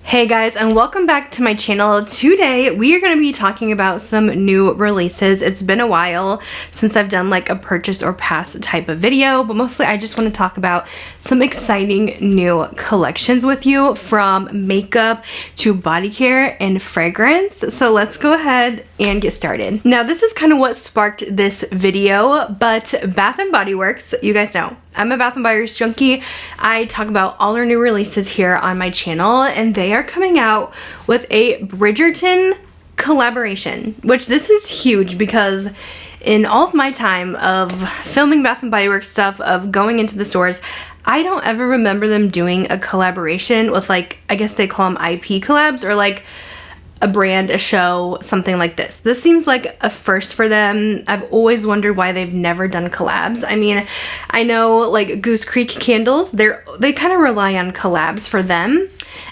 Hey guys, and welcome back to my channel. Today we are going to be talking about some new releases. It's been a while since I've done like a purchase or pass type of video, but mostly I just want to talk about some exciting new collections with you, from makeup to body care and fragrance. So let's go ahead and get started. Now this is kind of what sparked this video, but Bath & Body Works, you guys know I'm a Bath & Body Works junkie. I talk about all their new releases here on my channel, and they are coming out with a Bridgerton collaboration, which this is huge because in all of my time of filming Bath & Body Works stuff, of going into the stores, I don't ever remember them doing a collaboration with, like, I guess they call them IP collabs, or like a brand, a show, something like this. This seems like a first for them. I've always wondered why they've never done collabs. I mean, I know like Goose Creek candles, they kind of rely on collabs for them.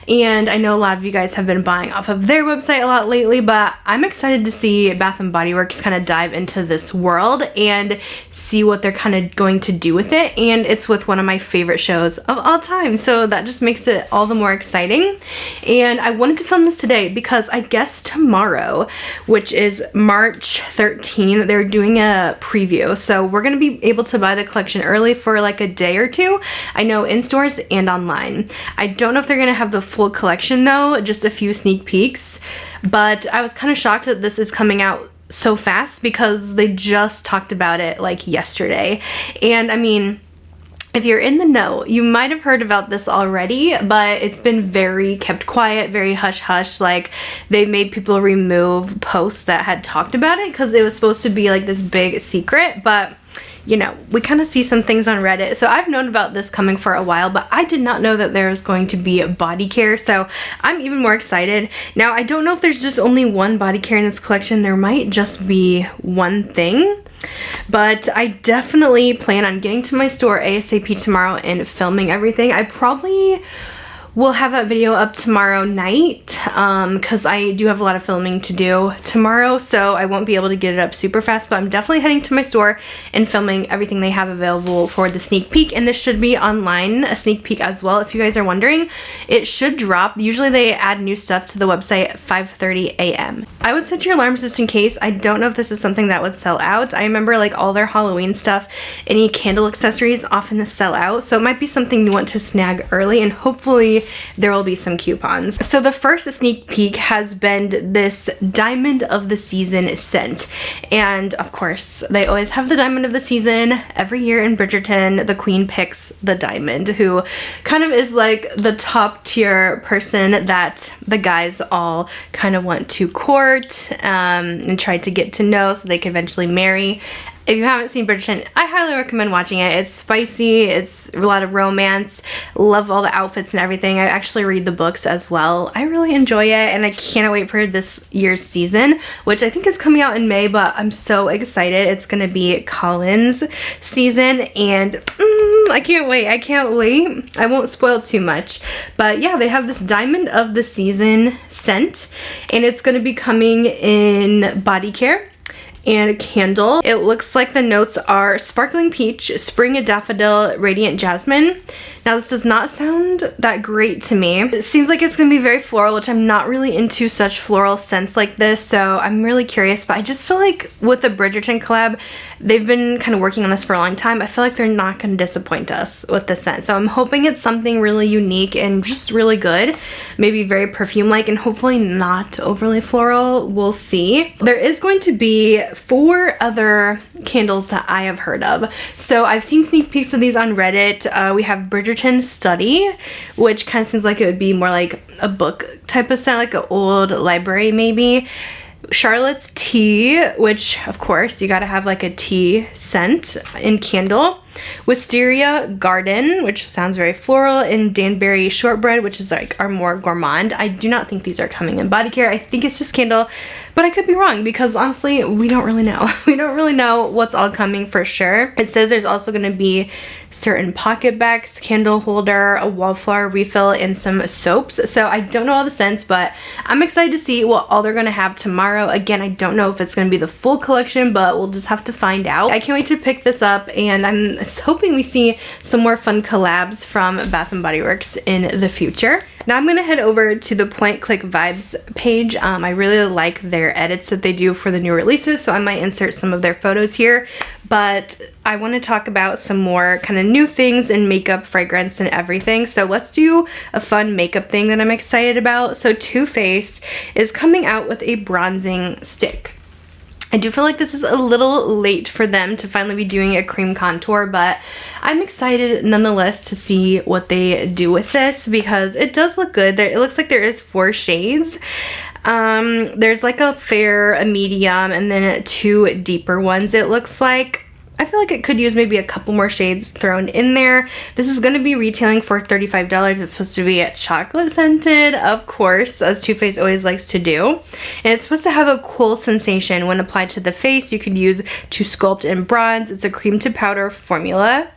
And I know a lot of you guys have been buying off of their website a lot lately, but I'm excited to see Bath & Body Works kind of dive into this world and see what they're kind of going to do with it. And it's with one of my favorite shows of all time, so that just makes it all the more exciting. And I wanted to film this today because I guess tomorrow, which is March 13th, they're doing a preview. So we're going to be able to buy the collection early for like a day or two. I know in stores and online. I don't know if they're going to have the full collection though, just a few sneak peeks, but I was kind of shocked that this is coming out so fast because they just talked about it like yesterday. And I mean, if you're in the know, you might have heard about this already, but it's been very kept quiet, very hush-hush. Like, they made people remove posts that had talked about it because it was supposed to be like this big secret, but you know, we kind of see some things on Reddit. So I've known about this coming for a while, but I did not know that there was going to be a body care. So I'm even more excited. Now, I don't know if there's just only one body care in this collection. There might just be one thing. But I definitely plan on getting to my store ASAP tomorrow and filming everything. I probably will have that video up tomorrow night because I do have a lot of filming to do tomorrow, so I won't be able to get it up super fast, but I'm definitely heading to my store and filming everything they have available for the sneak peek. And this should be online, a sneak peek as well, if you guys are wondering. It should drop. Usually they add new stuff to the website at 5:30 a.m. I would set your alarms just in case. I don't know if this is something that would sell out. I remember like all their Halloween stuff, any candle accessories often sell out, so it might be something you want to snag early, and hopefully there will be some coupons. So the first sneak peek has been this Diamond of the Season scent. And of course, they always have the Diamond of the Season. Every year in Bridgerton, the Queen picks the Diamond, who kind of is like the top tier person that the guys all kind of want to court and try to get to know so they can eventually marry. If you haven't seen Bridgerton, I highly recommend watching it. It's spicy, it's a lot of romance, love all the outfits and everything. I actually read the books as well. I really enjoy it, and I can't wait for this year's season, which I think is coming out in May, but I'm so excited. It's gonna be Colin's season, and I can't wait. I can't wait. I won't spoil too much, but yeah, they have this Diamond of the Season scent, and it's gonna be coming in body care and a candle. It looks like the notes are Sparkling Peach, Spring Daffodil, Radiant Jasmine. Now this does not sound that great to me. It seems like it's gonna be very floral, which I'm not really into such floral scents like this, so I'm really curious, but I just feel like with the Bridgerton collab, they've been kind of working on this for a long time. I feel like they're not gonna disappoint us with the scent, so I'm hoping it's something really unique and just really good, maybe very perfume-like, and hopefully not overly floral. We'll see. There is going to be 4 other candles that I have heard of. So I've seen sneak peeks of these on Reddit. We have Bridgerton Study, which kind of seems like it would be more like a book type of scent, like an old library maybe. Charlotte's Tea, which of course you gotta have like a tea scent in candle. Wisteria Garden, which sounds very floral, and Danbury Shortbread, which is like our more gourmand. I do not think these are coming in body care. I think it's just candle, but I could be wrong because honestly, we don't really know. We don't really know what's all coming for sure. It says there's also going to be certain pocket bags, candle holder, a wallflower refill, and some soaps. So I don't know all the scents, but I'm excited to see what all they're going to have tomorrow. Again, I don't know if it's going to be the full collection, but we'll just have to find out. I can't wait to pick this up, and I'm hoping we see some more fun collabs from Bath & Body Works in the future. Now I'm going to head over to the Point Click Vibes page. I really like their edits that they do for the new releases, so I might insert some of their photos here. But I want to talk about some more kind of new things in makeup, fragrance, and everything. So let's do a fun makeup thing that I'm excited about. So Too Faced is coming out with a bronzing stick. I do feel like this is a little late for them to finally be doing a cream contour, but I'm excited nonetheless to see what they do with this because it does look good. It looks like there is 4 shades. There's like a fair, a medium, and then 2 deeper ones it looks like. I feel like it could use maybe a couple more shades thrown in there. This is going to be retailing for $35. It's supposed to be chocolate scented, of course, as Too Faced always likes to do. And it's supposed to have a cool sensation when applied to the face. You could use to sculpt and bronze. It's a cream to powder formula.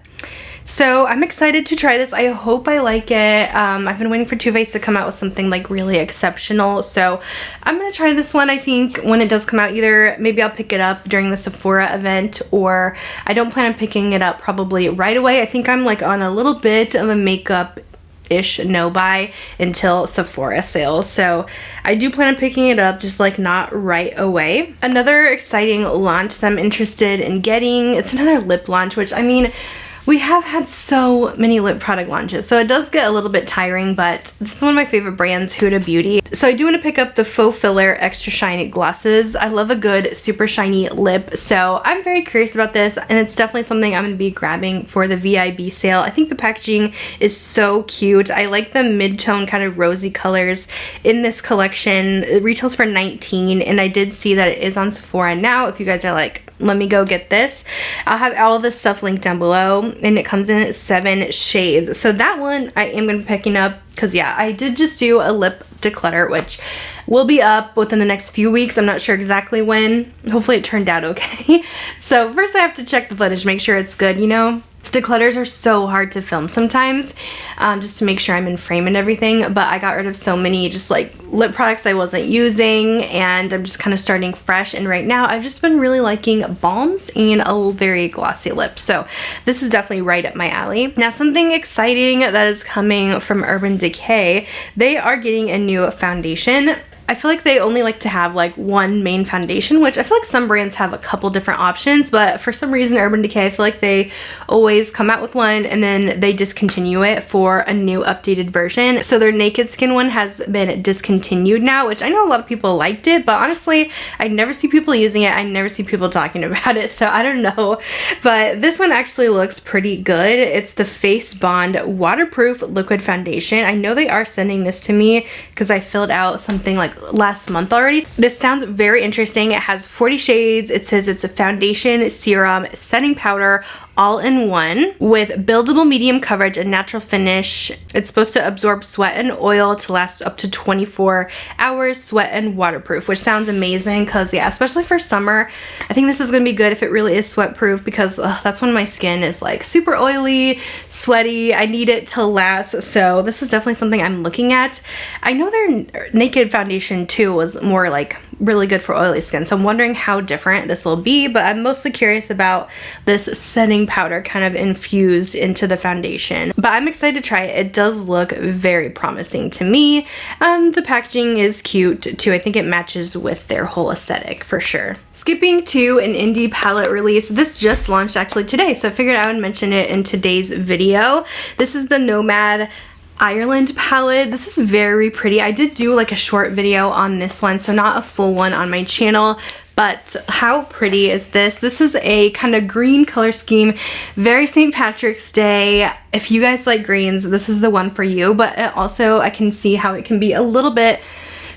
So I'm excited to try this. I hope I like it. I've been waiting for Too Faced to come out with something like really exceptional. So I'm going to try this one, I think, when it does come out. Either maybe I'll pick it up during the Sephora event, or I don't plan on picking it up probably right away. I think I'm like on a little bit of a makeup-ish no-buy until Sephora sales. So I do plan on picking it up, just like not right away. Another exciting launch that I'm interested in getting, it's another lip launch, which I mean, we have had so many lip product launches, so it does get a little bit tiring, but this is one of my favorite brands, Huda Beauty. So I do want to pick up the Faux Filler Extra Shiny Glosses. I love a good super shiny lip, so I'm very curious about this, and it's definitely something I'm going to be grabbing for the VIB sale. I think the packaging is so cute. I like the mid-tone kind of rosy colors in this collection. It retails for $19, and I did see that it is on Sephora now. If you guys are like, let me go get this, I'll have all this stuff linked down below, and it comes in 7 shades. So that one I am going to be picking up because, yeah, I did just do a lip declutter, which will be up within the next few weeks. I'm not sure exactly when. Hopefully it turned out okay. So first I have to check the footage, make sure it's good, you know. Declutters are so hard to film sometimes, just to make sure I'm in frame and everything, but I got rid of so many just like lip products I wasn't using, and I'm just kind of starting fresh. And right now I've just been really liking balms and a very glossy lip, so this is definitely right up my alley. Now, something exciting that is coming from Urban Decay, they are getting a new foundation. I feel like they only like to have like one main foundation, which I feel like some brands have a couple different options, but for some reason Urban Decay, I feel like they always come out with one and then they discontinue it for a new updated version. So their Naked Skin one has been discontinued now, which I know a lot of people liked it, but honestly, I never see people using it. I never see people talking about it, so I don't know. But this one actually looks pretty good. It's the Face Bond Waterproof Liquid Foundation. I know they are sending this to me because I filled out something like last month already. This sounds very interesting. It has 40 shades. It says it's a foundation, serum, setting powder, all in one with buildable medium coverage and natural finish. It's supposed to absorb sweat and oil to last up to 24 hours, sweat and waterproof, which sounds amazing because, yeah, especially for summer, I think this is going to be good if it really is sweat proof, because that's when my skin is like super oily, sweaty. I need it to last, so this is definitely something I'm looking at. I know their Naked foundation too was more like really good for oily skin, so I'm wondering how different this will be, but I'm mostly curious about this setting powder kind of infused into the foundation. But I'm excited to try it. It does look very promising to me. The packaging is cute too. I think it matches with their whole aesthetic for sure. Skipping to an indie palette release. This just launched actually today, so I figured I would mention it in today's video. This is the Nomad Ireland palette. This is very pretty. I did do like a short video on this one, so not a full one on my channel, but how pretty is this? This is a kind of green color scheme, very St. Patrick's Day. If you guys like greens, this is the one for you, but it also, I can see how it can be a little bit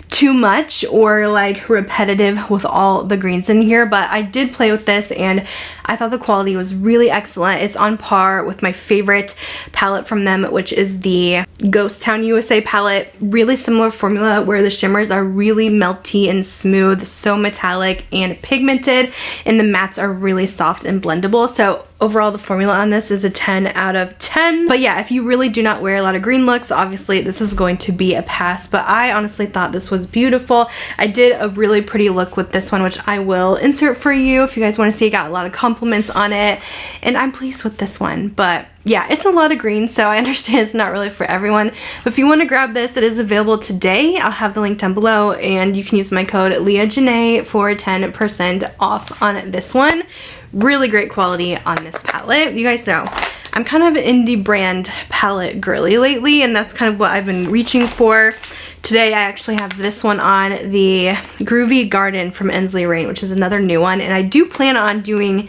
too much or like repetitive with all the greens in here, but I did play with this and I thought the quality was really excellent. It's on par with my favorite palette from them, which is the Ghost Town USA palette. Really similar formula where the shimmers are really melty and smooth, so metallic and pigmented, and the mattes are really soft and blendable. So overall the formula on this is a 10 out of 10. But yeah, if you really do not wear a lot of green looks, obviously this is going to be a pass. But I honestly thought this was beautiful. I did a really pretty look with this one, which I will insert for you if you guys want to see. I got a lot of compliments on it, and I'm pleased with this one. But yeah, it's a lot of green, so I understand it's not really for everyone. But if you want to grab this, it is available today. I'll have the link down below, and you can use my code LEAHJANAE for 10% off on this one. Really great quality on this palette. You guys know I'm kind of an indie brand palette girly lately, and that's kind of what I've been reaching for. Today I actually have this one on, the Groovy Garden from Ensley, which is another new one, and I do plan on doing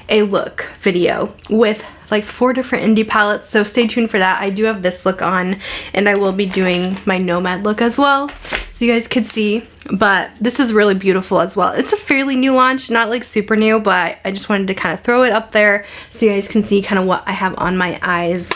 a look video with like 4 different indie palettes, so stay tuned for that. I do have this look on, and I will be doing my Nomad look as well, so you guys could see. But this is really beautiful as well. It's a fairly new launch, not like super new, but I just wanted to kind of throw it up there so you guys can see kind of what I have on my eyes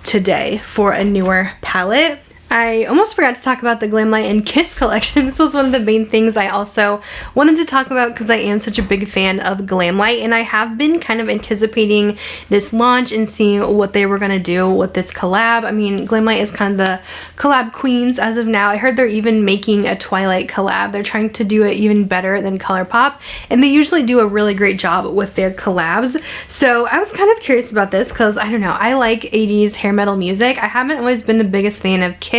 today for a newer palette. I almost forgot to talk about the Glamlite and Kiss collection. This was one of the main things I also wanted to talk about because I am such a big fan of Glamlite, and I have been kind of anticipating this launch and seeing what they were going to do with this collab. I mean, Glamlite is kind of the collab queens as of now. I heard they're even making a Twilight collab. They're trying to do it even better than Colourpop, and they usually do a really great job with their collabs. So I was kind of curious about this because, I don't know, I like 80s hair metal music. I haven't always been the biggest fan of Kiss,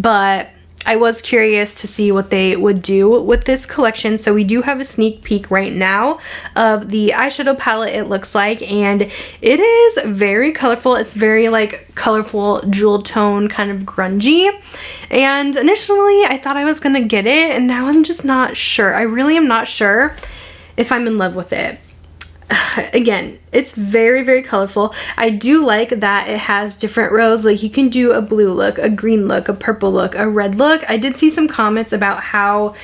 but I was curious to see what they would do with this collection. So we do have a sneak peek right now of the eyeshadow palette, it looks like, and it is very colorful. It's very like colorful jewel tone, kind of grungy, and initially I thought I was gonna get it, and now I'm just not sure. I really am not sure if I'm in love with it. Again, it's very, very colorful. I do like that it has different rows. Like, you can do a blue look, a green look, a purple look, a red look. I did see some comments about how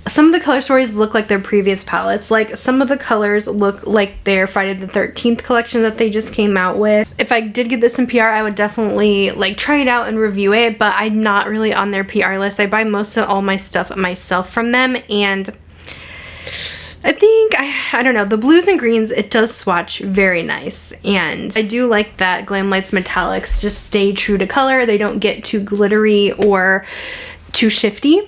some of the color stories look like their previous palettes. Like, some of the colors look like their Friday the 13th collection that they just came out with. If I did get this in PR, I would definitely like try it out and review it, but I'm not really on their PR list. I buy most of all my stuff myself from them, and I think, I don't know, the blues and greens, it does swatch very nice, and I do like that Glamlite's metallics just stay true to color. They don't get too glittery or too shifty,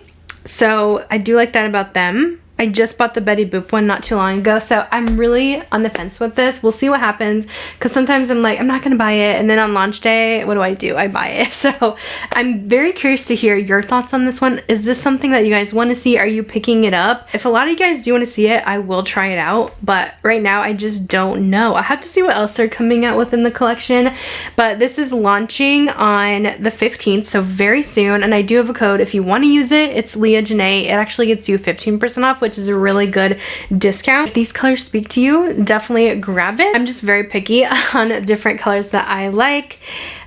so I do like that about them. I just bought the Betty Boop one not too long ago, so I'm really on the fence with this. We'll see what happens, because sometimes I'm like, I'm not going to buy it, and then on launch day, what do? I buy it. So I'm very curious to hear your thoughts on this one. Is this something that you guys want to see? Are you picking it up? If a lot of you guys do want to see it, I will try it out, but right now I just don't know. I have to see what else they're coming out with in the collection, but this is launching on the 15th, so very soon, and I do have a code. If you want to use it, it's LEAHJANAE. It actually gets you 15% off, which is a really good discount. If these colors speak to you, definitely grab it. I'm just very picky on different colors that I like,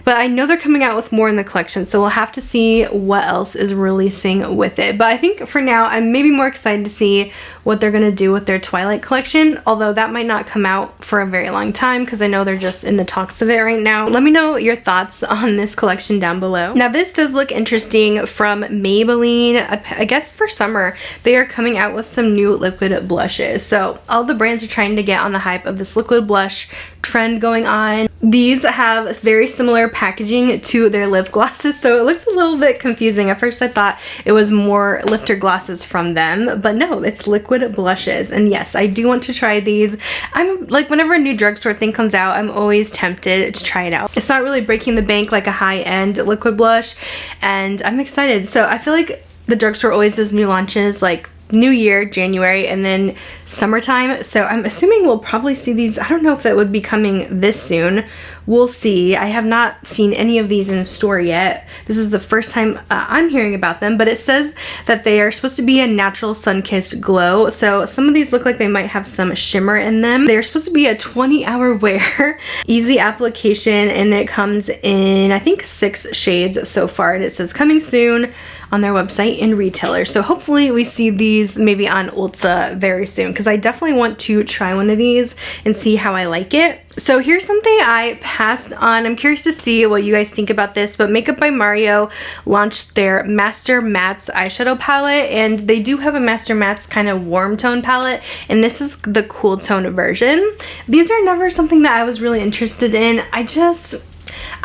but I know they're coming out with more in the collection, so we'll have to see what else is releasing with it. But I think for now, I'm maybe more excited to see what they're going to do with their Twilight collection, although that might not come out for a very long time because I know they're just in the talks of it right now. Let me know your thoughts on this collection down below. Now, this does look interesting from Maybelline. I guess for summer, they are coming out with some new liquid blushes. So all the brands are trying to get on the hype of this liquid blush trend going on. These have very similar packaging to their lip glosses, so it looks a little bit confusing. At first I thought it was more lifter glosses from them, but no, it's liquid blushes. And yes, I do want to try these. I'm like, whenever a new drugstore thing comes out, I'm always tempted to try it out. It's not really breaking the bank like a high-end liquid blush, and I'm excited. So I feel like the drugstore always does new launches, like New Year, January, and then summertime. So I'm assuming we'll probably see these. I don't know if that would be coming this soon. We'll see. I have not seen any of these in store yet. This is the first time I'm hearing about them, but it says that they are supposed to be a natural sun-kissed glow. So some of these look like they might have some shimmer in them. They're supposed to be a 20-hour wear, easy application, and it comes in, I think, 6 shades so far, and it says coming soon. on their website and retailers. So hopefully we see these maybe on Ulta very soon, because I definitely want to try one of these and see how I like it. So here's something I passed on. I'm curious to see what you guys think about this, but Makeup by Mario launched their Master Mattes eyeshadow palette, and they do have a Master Mattes kind of warm tone palette, and this is the cool tone version. These are never something that I was really interested in.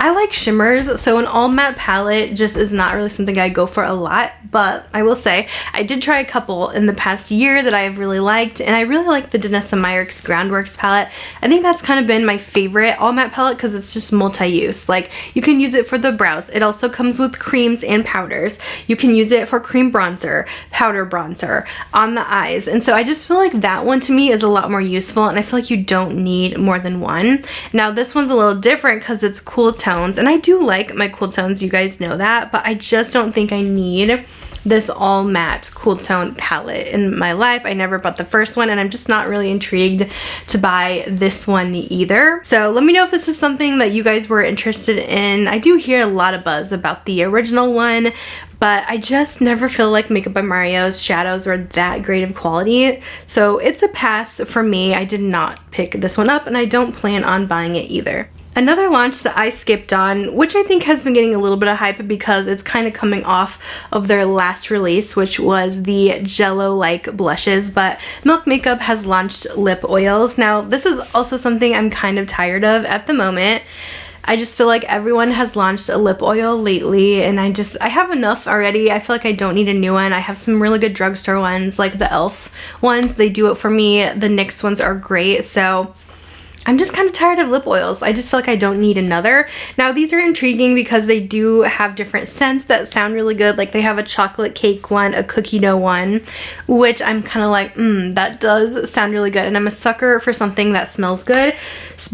I like shimmers, so an all matte palette just is not really something I go for a lot, but I will say I did try a couple in the past year that I have really liked, and I really like the Danessa Myricks Groundworks palette. I think that's kind of been my favorite all matte palette because it's just multi-use. Like, you can use it for the brows. It also comes with creams and powders. You can use it for cream bronzer, powder bronzer, on the eyes, and so I just feel like that one to me is a lot more useful, and I feel like you don't need more than one. Now this one's a little different because it's cool tones, and I do like my cool tones, you guys know that, but I just don't think I need this all matte cool tone palette in my life. I never bought the first one, and I'm just not really intrigued to buy this one either. So let me know if this is something that you guys were interested in. I do hear a lot of buzz about the original one, but I just never feel like Makeup by Mario's shadows are that great of quality. So it's a pass for me. I did not pick this one up, and I don't plan on buying it either. Another launch that I skipped on, which I think has been getting a little bit of hype because it's kind of coming off of their last release, which was the Jello-like blushes, but Milk Makeup has launched lip oils. Now, this is also something I'm kind of tired of at the moment. I just feel like everyone has launched a lip oil lately, and I have enough already. I feel like I don't need a new one. I have some really good drugstore ones, like the e.l.f. ones. They do it for me. The NYX ones are great, so I'm just kind of tired of lip oils. I just feel like I don't need another. Now these are intriguing because they do have different scents that sound really good. Like they have a chocolate cake one, a cookie dough one, which I'm kind of like, that does sound really good. And I'm a sucker for something that smells good.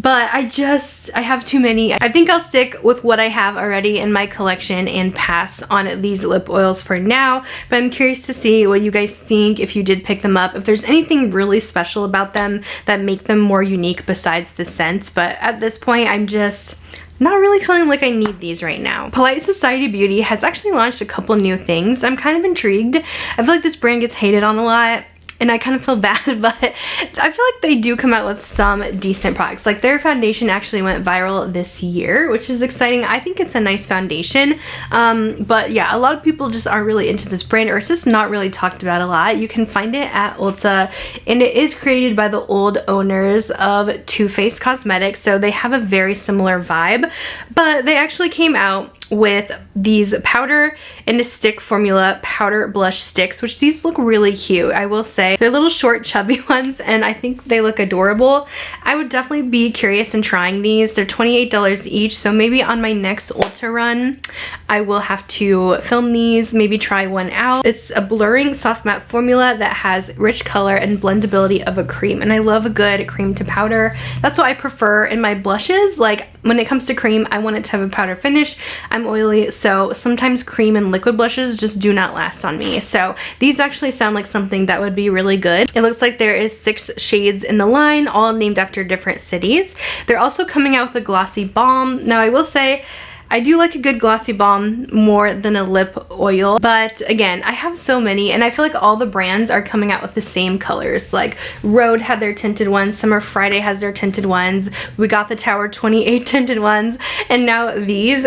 But I have too many. I think I'll stick with what I have already in my collection and pass on these lip oils for now. But I'm curious to see what you guys think if you did pick them up. If there's anything really special about them that make them more unique besides the scents, but at this point I'm just not really feeling like I need these right now. Polite Society Beauty has actually launched a couple new things. I'm kind of intrigued. I feel like this brand gets hated on a lot, and I kind of feel bad, but I feel like they do come out with some decent products. Like their foundation actually went viral this year, which is exciting. I think it's a nice foundation, but yeah, a lot of people just aren't really into this brand, or it's just not really talked about a lot. You can find it at Ulta, and it is created by the old owners of Too Faced Cosmetics, so they have a very similar vibe, but they actually came out with these powder and a stick formula powder blush sticks, which these look really cute, I will say. They're little short chubby ones, and I think they look adorable. I would definitely be curious in trying these. They're $28 each, so maybe on my next Ulta run I will have to film these, maybe try one out. It's a blurring soft matte formula that has rich color and blendability of a cream, and I love a good cream to powder. That's what I prefer in my blushes. Like when it comes to cream, I want it to have a powder finish. I'm oily, so sometimes cream and liquid blushes just do not last on me. So these actually sound like something that would be really good. It looks like there is 6 shades in the line, all named after different cities. They're also coming out with a glossy balm. Now I will say, I do like a good glossy balm more than a lip oil, but again, I have so many, and I feel like all the brands are coming out with the same colors. Like Rhode had their tinted ones, Summer Friday has their tinted ones, we got the Tower 28 tinted ones, and now these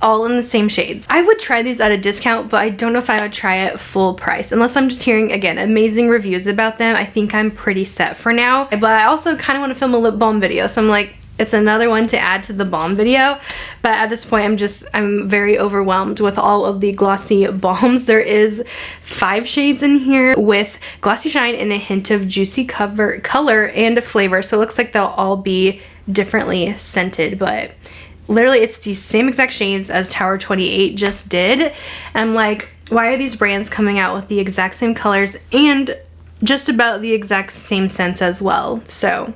all in the same shades. I would try these at a discount, but I don't know if I would try it full price. Unless I'm just hearing, again, amazing reviews about them. I think I'm pretty set for now. But I also kind of want to film a lip balm video, so I'm like, it's another one to add to the balm video. But at this point, I'm very overwhelmed with all of the glossy balms. There is 5 shades in here with glossy shine and a hint of juicy color and flavor. So it looks like they'll all be differently scented, but literally it's the same exact shades as Tower 28 just did. And I'm like, why are these brands coming out with the exact same colors and just about the exact same scents as well? So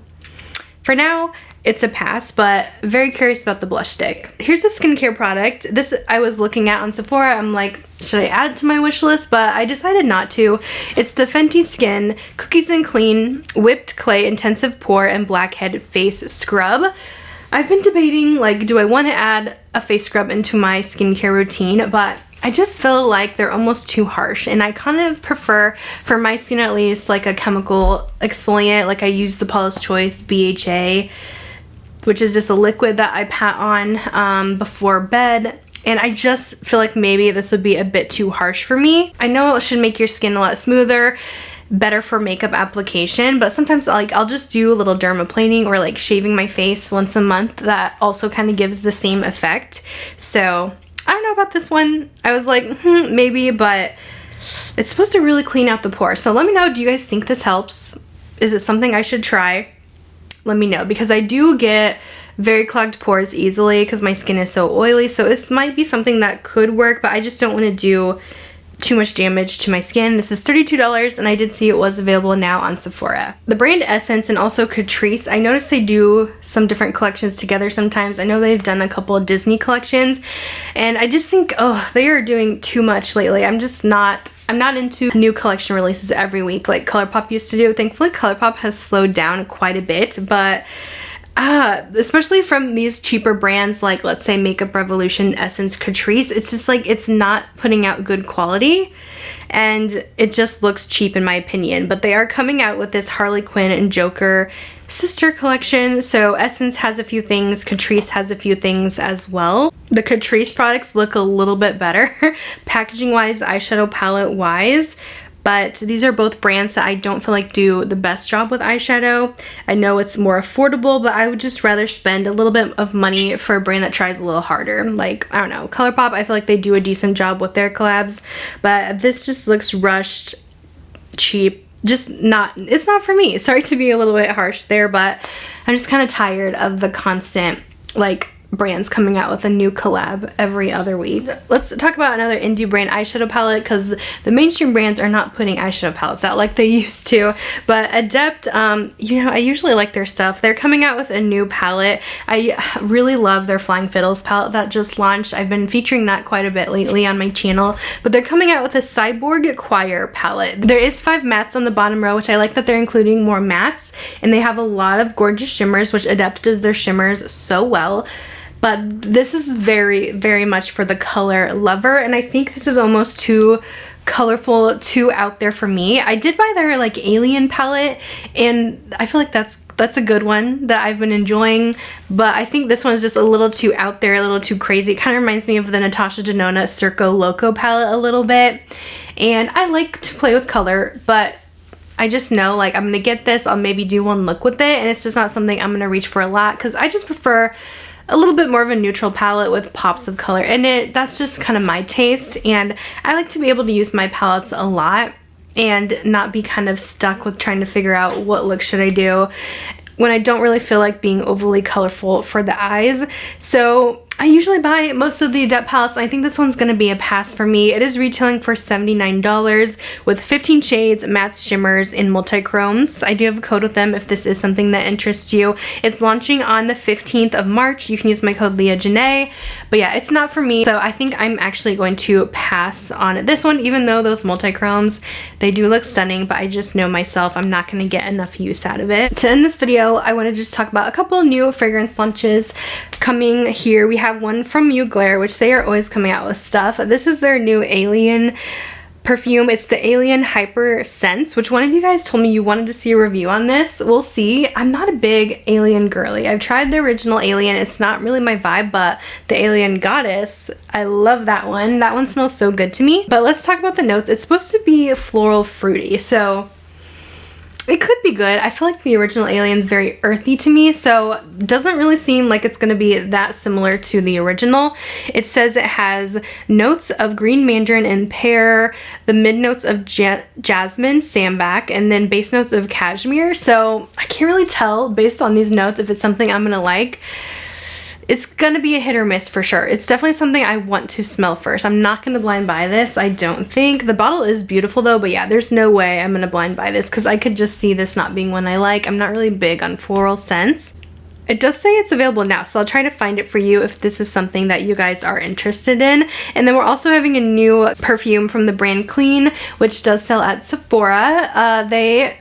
for now, it's a pass, but very curious about the blush stick. Here's a skincare product. This I was looking at on Sephora. I'm like, should I add it to my wish list? But I decided not to. It's the Fenty Skin Cookies and Clean Whipped Clay Intensive Pore and Blackhead Face Scrub. I've been debating, like, do I want to add a face scrub into my skincare routine? But I just feel like they're almost too harsh, and I kind of prefer, for my skin at least, like a chemical exfoliant. Like I use the Paula's Choice BHA, which is just a liquid that I pat on before bed. And I just feel like maybe this would be a bit too harsh for me. I know it should make your skin a lot smoother, better for makeup application, but sometimes I'll just do a little dermaplaning or like shaving my face once a month. That also kind of gives the same effect. So I don't know about this one. I was like, maybe, but it's supposed to really clean out the pores. So let me know, do you guys think this helps? Is it something I should try? Let me know, because I do get very clogged pores easily because my skin is so oily. So this might be something that could work, but I just don't want to do too much damage to my skin. This is $32, and I did see it was available now on Sephora. The brand Essence and also Catrice, I noticed they do some different collections together sometimes. I know they've done a couple of Disney collections, and I just think, oh, they are doing too much lately. I'm not into new collection releases every week like Colourpop used to do. Thankfully, Colourpop has slowed down quite a bit, but especially from these cheaper brands like, let's say, Makeup Revolution, Essence, Catrice, it's just like it's not putting out good quality, and it just looks cheap in my opinion. But they are coming out with this Harley Quinn and Joker sister collection. So Essence has a few things, Catrice has a few things as well. The Catrice products look a little bit better packaging wise, eyeshadow palette wise. But these are both brands that I don't feel like do the best job with eyeshadow. I know it's more affordable, but I would just rather spend a little bit of money for a brand that tries a little harder. Like, I don't know, Colourpop, I feel like they do a decent job with their collabs, but this just looks rushed, cheap, just not, it's not for me. Sorry to be a little bit harsh there, but I'm just kind of tired of the constant, like, brands coming out with a new collab every other week. Let's talk about another indie brand eyeshadow palette, because the mainstream brands are not putting eyeshadow palettes out like they used to. But Adept, you know, I usually like their stuff. They're coming out with a new palette. I really love their Flying Fiddles palette that just launched. I've been featuring that quite a bit lately on my channel, but they're coming out with a Cyborg Choir palette. There is 5 mattes on the bottom row, which I like that they're including more mattes, and they have a lot of gorgeous shimmers, which Adept does their shimmers so well. But this is very, very much for the color lover, and I think this is almost too colorful, too out there for me. I did buy their like Alien palette, and I feel like that's a good one that I've been enjoying, but I think this one is just a little too out there, a little too crazy. It kind of reminds me of the Natasha Denona Circo Loco palette a little bit, and I like to play with color, but I just know, like, I'm gonna get this, I'll maybe do one look with it, and it's just not something I'm gonna reach for a lot, because I just prefer a little bit more of a neutral palette with pops of color in it. That's just kind of my taste, and I like to be able to use my palettes a lot and not be kind of stuck with trying to figure out what look should I do when I don't really feel like being overly colorful for the eyes. So I usually buy most of the Adept palettes. I think this one's going to be a pass for me. It is retailing for $79 with 15 shades, mattes, shimmers, and multi-chromes. I do have a code with them if this is something that interests you. It's launching on the 15th of March. You can use my code LEAHJANAE. But yeah, it's not for me. So I think I'm actually going to pass on this one, even though those multi-chromes, they do look stunning, but I just know myself, I'm not going to get enough use out of it. To end this video, I want to just talk about a couple new fragrance launches coming here. We have one from MGlare, which they are always coming out with stuff. This is their new Alien perfume. It's the Alien Hyper Sense, which one of you guys told me you wanted to see a review on this. We'll see. I'm not a big Alien girly. I've tried the original Alien. It's not really my vibe, but the Alien Goddess, I love that one. That one smells so good to me. But let's talk about the notes. It's supposed to be floral fruity, so it could be good. I feel like the original Alien's very earthy to me, so doesn't really seem like it's going to be that similar to the original. It says it has notes of green mandarin and pear, the mid notes of jasmine, sambac, and then base notes of cashmere. So I can't really tell based on these notes if it's something I'm going to like. It's gonna be a hit or miss for sure. It's definitely something I want to smell first. I'm not gonna blind buy this, I don't think. The bottle is beautiful though, but yeah, there's no way I'm gonna blind buy this because I could just see this not being one I like. I'm not really big on floral scents. It does say it's available now, so I'll try to find it for you if this is something that you guys are interested in. And then we're also having a new perfume from the brand Clean, which does sell at Sephora. They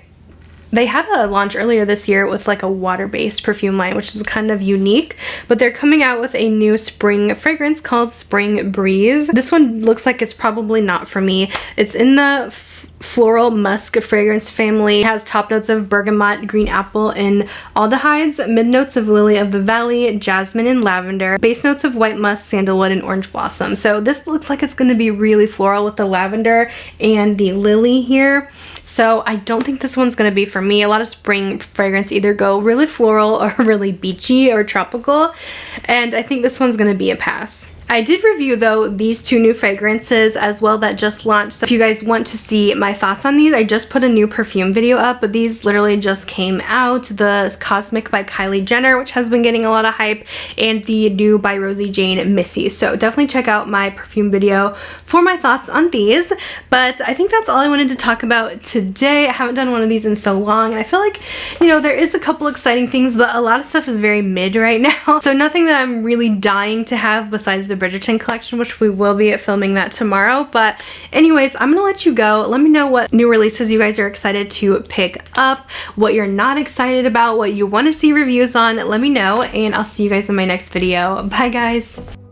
They had a launch earlier this year with like a water-based perfume line, which is kind of unique, but they're coming out with a new spring fragrance called Spring Breeze. This one looks like it's probably not for me. It's in the floral musk fragrance family. It has top notes of bergamot, green apple, and aldehydes, mid notes of lily of the valley, jasmine, and lavender, base notes of white musk, sandalwood, and orange blossom. So this looks like it's going to be really floral with the lavender and the lily here. So I don't think this one's going to be for me. A lot of spring fragrance either go really floral or really beachy or tropical, and I think this one's going to be a pass. I did review though these two new fragrances as well that just launched, so if you guys want to see my thoughts on these, I just put a new perfume video up, but these literally just came out. The Cosmic by Kylie Jenner, which has been getting a lot of hype, and the new by Rosie Jane Missy. So definitely check out my perfume video for my thoughts on these. But I think that's all I wanted to talk about today. I haven't done one of these in so long, and I feel like, you know, there is a couple exciting things, but a lot of stuff is very mid right now. So nothing that I'm really dying to have besides the Bridgerton collection, which we will be filming that tomorrow. But anyways, I'm gonna let you go. Let me know what new releases you guys are excited to pick up, what you're not excited about, what you want to see reviews on. Let me know, and I'll see you guys in my next video. Bye guys.